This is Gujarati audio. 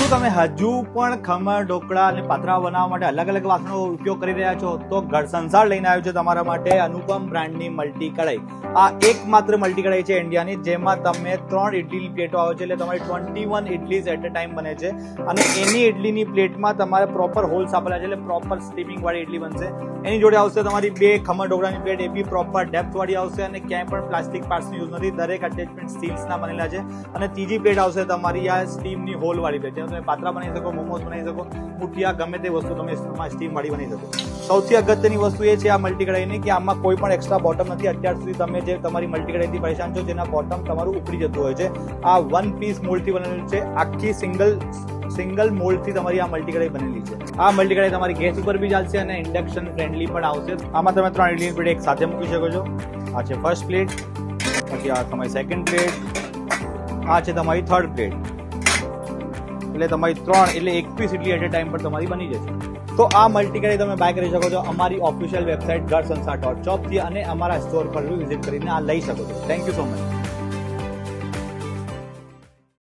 શું તમે હજુ પણ ખમણ ઢોકળા અને પાતરા બનાવવા માટે અલગ અલગ વાસણનો ઉપયોગ કરી રહ્યા છો? તો ઘર સંસાર લઈને આવ્યો છે તમારા માટે અનુપમ બ્રાન્ડની મલ્ટી કઢાઈ. આ એકમાત્ર મલ્ટી કઢાઈ છે ઇન્ડિયાની, જેમાં તમે 3 ઇડલીની પ્લેટો આવે છે, એટલે તમારી 21 ઇડલીઝ એટ અ ટાઈમ બને છે. અને એની ઇડલીની પ્લેટમાં તમારે પ્રોપર હોલ્સ આપેલા છે, એટલે પ્રોપર સ્ટીમિંગ વાળી ઇડલી બનશે. એની જોડે આવશે તમારી 2 ખમણ ઢોકળાની પ્લેટ, એ બી પ્રોપર ડેપ્થ વાળી આવશે અને ક્યાંય પણ પ્લાસ્ટિક પાર્ટ્સનો યુઝ નથી. દરેક અટેચમેન્ટ સ્ટીલ્સના બનેલા છે. અને ત્રીજી પ્લેટ આવશે તમારી આ સ્ટીમની હોલ વાળી પ્લેટ, જેમાં તમે પાત્રા બનાવી શકો, મોમોસ બનાવી શકો, મુઠિયા, ગમે તે વસ્તુ તમે સ્ટીમ વાળી બનાવી શકો. સૌથી અગત્યની વસ્તુ એ છે આ મલ્ટી કઢાઈની કે આમાં કોઈ પણ એક્સ્ટ્રા બોટમ નથી. અત્યાર સુધી તમે જે તમારી મલ્ટી કઢાઈથી પરેશાન છો, જેના બોટમ તમારું ઉપડી જતું હોય છે, આ 1 પીસ મોલ્ડથી બનેલું છે. આખી સિંગલ મોલ્ડથી તમારી આ મલ્ટી કઢાઈ બનેલી છે. આ મલ્ટી કઢાઈ તમારી ગેસ ઉપર બી ચાલશે અને ઇન્ડક્શન ફ્રેન્ડલી પણ આવશે. આમાં તમે 3 ઇડલીની પ્લેટ એક સાથે મૂકી શકો છો. આ છે ફર્સ્ટ પ્લેટ, પછી આ તમારી સેકન્ડ પ્લેટ, આ છે તમારી થર્ડ પ્લેટ. એટલે તમારી 3 એટલે 1 piece idli at a time પર તમારી બની જશે. તો આ મલ્ટી કઢાઈ તમે બાય કરી શકો છો અમારી ઓફિશિયલ વેબસાઇટ ઘરસંસાર.shop થી, અને અમારા સ્ટોર પર વિઝિટ કરીને આ લઈ શકો છો. Thank you so much.